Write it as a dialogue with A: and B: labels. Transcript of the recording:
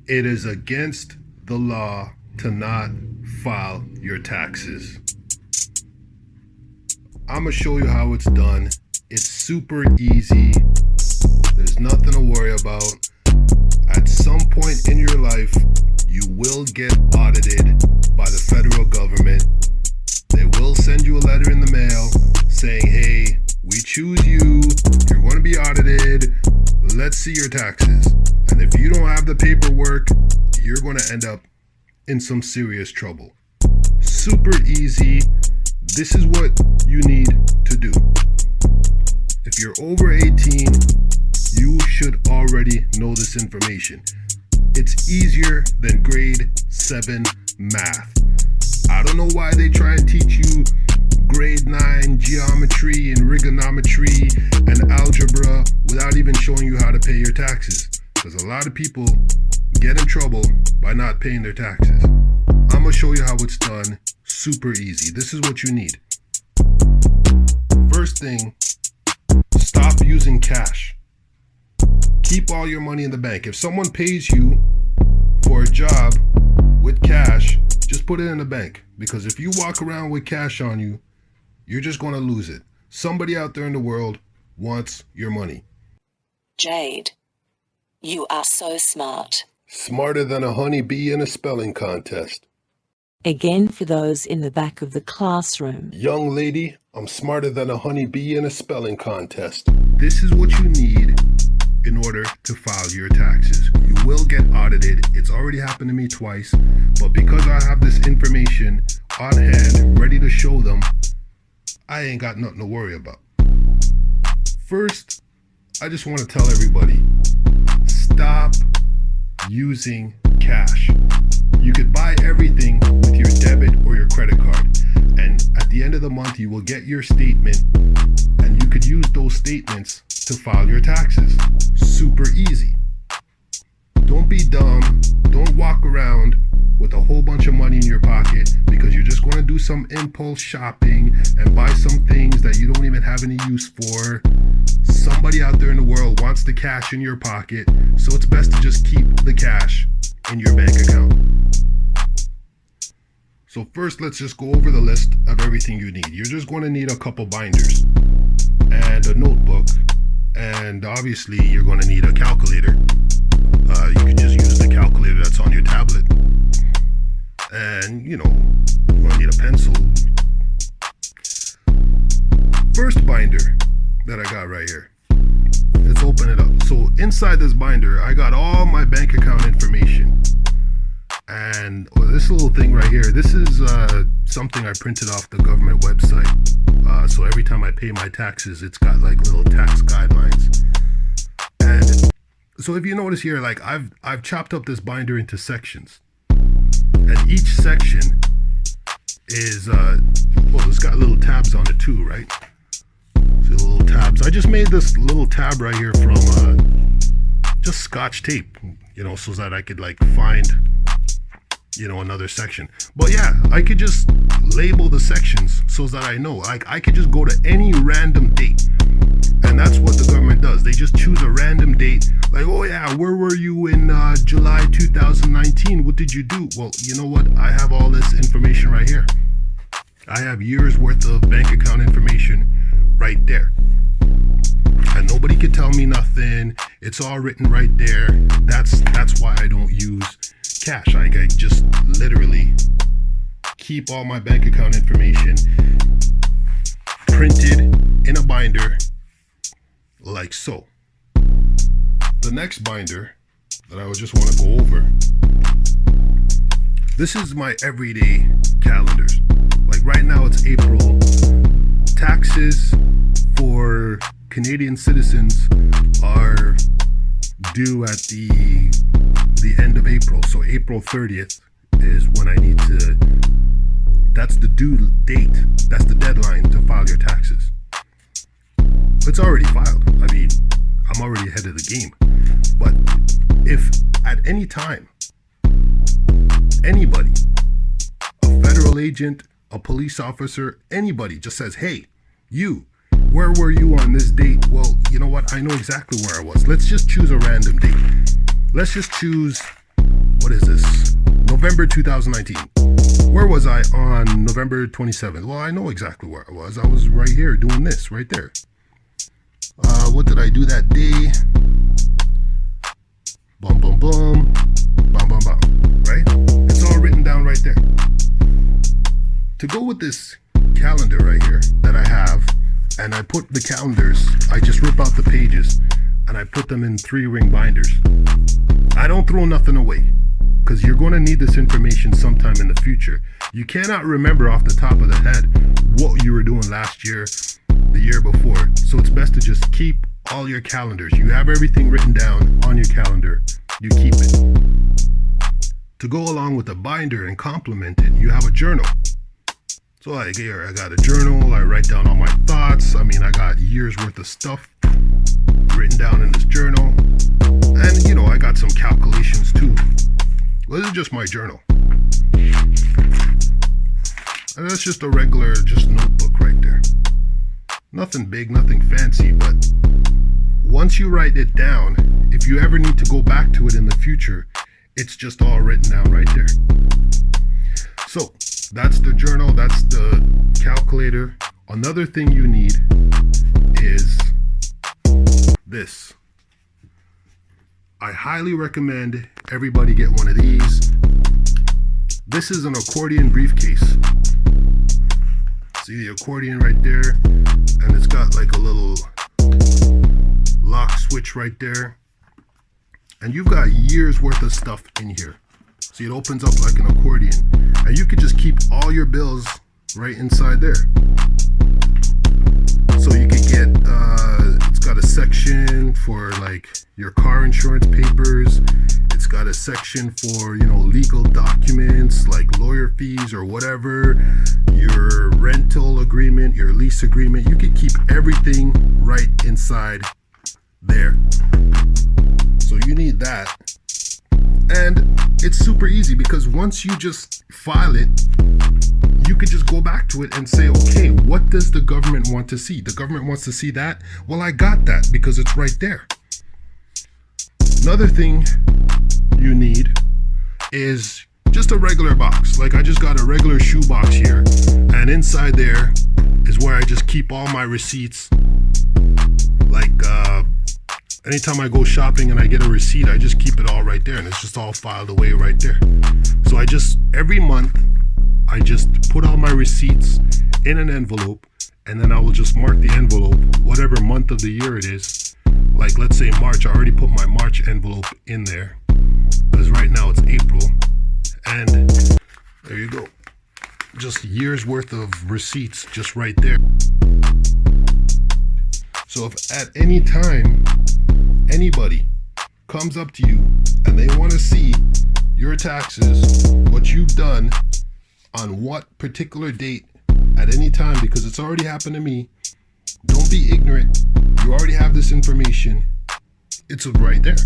A: It is against the law to not file your taxes. I'm gonna show you how it's done. It's super easy. There's nothing to worry about. At some point in your life, you will get audited by the federal government. They will send you a letter in the mail saying, hey, we choose you. You're going to be audited. Let's see your taxes. And if you don't have the paperwork, you're going to end up in some serious trouble. Super easy. This is what you need to do. If you're over 18, you should already know this information. It's easier than grade 7 math. I don't know why they try and teach you grade 9 geometry and trigonometry and algebra without even showing you how to pay your taxes. Because a lot of people get in trouble by not paying their taxes. I'm going to show you how it's done. Super easy. This is what you need. First thing, stop using cash. Keep all your money in the bank. If someone pays you for a job with cash, just put it in the bank. Because if you walk around with cash on you, you're just going to lose it. Somebody out there in the world wants your money.
B: Jade, you are so smart.
A: Smarter than a honeybee in a spelling contest.
B: Again, for those in the back of the classroom.
A: Young lady, I'm smarter than a honeybee in a spelling contest. This is what you need in order to file your taxes. You will get audited. It's already happened to me twice, but because I have this information on hand, ready to show them, I ain't got nothing to worry about. First, I just want to tell everybody, stop using cash. You could buy everything with your debit or your credit card, and at the end of the month, you will get your statement, and you could use those statements to file your taxes. Super easy. Don't be dumb. Don't walk around with a whole bunch of money in your pocket because you're just going to do some impulse shopping and buy some things that you don't even have any use for. Somebody out there in the world wants the cash in your pocket, so it's best to just keep the cash in your bank account. So first, let's just go over the list of everything you need. You're just going to need a couple binders and a notebook, and obviously you're going to need a calculator. You can just use the calculator that's on your tablet. And, you're going to need a pencil. First binder that I got right here. Let's open it up. So inside this binder, I got all my bank account information. And this little thing right here, this is something I printed off the government website. So every time I pay my taxes, it's got like little tax guidelines. And so if you notice here, like I've chopped up this binder into sections. And each section is, it's got little tabs on it too, right? See the little tabs. I just made this little tab right here from just Scotch tape, so that I could like find, another section. But yeah, I could just label the sections so that I know. Like I could just go to any random date. And that's what the government does. They just choose a random date. Like, oh yeah, where were you in July 2019? What did you do? Well, you know what? I have all this information right here. I have years worth of bank account information right there. And nobody can tell me nothing. It's all written right there. That's why I don't use cash. I just literally keep all my bank account information printed in a binder like so. The next binder that I just want to go over, this is my everyday calendars. Like right now it's April. Taxes for Canadian citizens are due at the end of April. So April 30th is when I need to, that's the due date. That's the deadline to file your taxes. It's already filed. I mean, I'm already ahead of the game. But if at any time, anybody, a federal agent, a police officer, anybody just says, hey, you, where were you on this date? Well, you know what? I know exactly where I was. Let's just choose a random date. Let's just choose what is this? November 2019. Where was I on November 27th? Well, I know exactly where I was. I was right here doing this, right there. What did I do that day? Boom, boom, boom. Bum, bum, bum. Right? It's all written down right there. To go with this calendar right here that I have, and I put the calendars, I just rip out the pages and I put them in 3-ring binders. I don't throw nothing away because you're going to need this information sometime in the future. You cannot remember off the top of the head what you were doing last year, the year before. So it's best to just keep all your calendars. You have everything written down on your calendar. You keep it. To go along with the binder and complement it, you have a journal. So like here, I got a journal. I write down all my thoughts. I mean, I got years worth of stuff written down in this journal. And, you know, I got some calculations too. Well, this is just my journal. And that's just a regular, just notebook right there. Nothing big, nothing fancy, but once you write it down, if you ever need to go back to it in the future, it's just all written down right there. So that's the journal, that's the calculator. Another thing you need is this. I highly recommend everybody get one of these. This is an accordion briefcase. See the accordion right there? And it's got like a little lock switch right there. And you've got years worth of stuff in here. See, it opens up like an accordion. And you could just keep all your bills right inside there. So you could get, it's got a section for like your car insurance papers. It's got a section for, you know, legal documents like lawyer fees or whatever. Your rental agreement, your lease agreement. You could keep everything right inside there. So you need that. And it's super easy because once you just file it, you could just go back to it and say, okay, what does the government want to see? The government wants to see that. Well, I got that because it's right there. Another thing you need is just a regular box. Like I just got a regular shoe box here. And inside there is where I just keep all my receipts. Like, anytime I go shopping and I get a receipt, I just keep it all right there and it's just all filed away right there. So I just, every month, I just put all my receipts in an envelope and then I will just mark the envelope, whatever month of the year it is. Like let's say March, I already put my March envelope in there because right now it's April. And there you go. Just years worth of receipts just right there. So if at any time anybody comes up to you and they want to see your taxes, what you've done on what particular date at any time, because it's already happened to me, don't be ignorant. You already have this information. It's right there.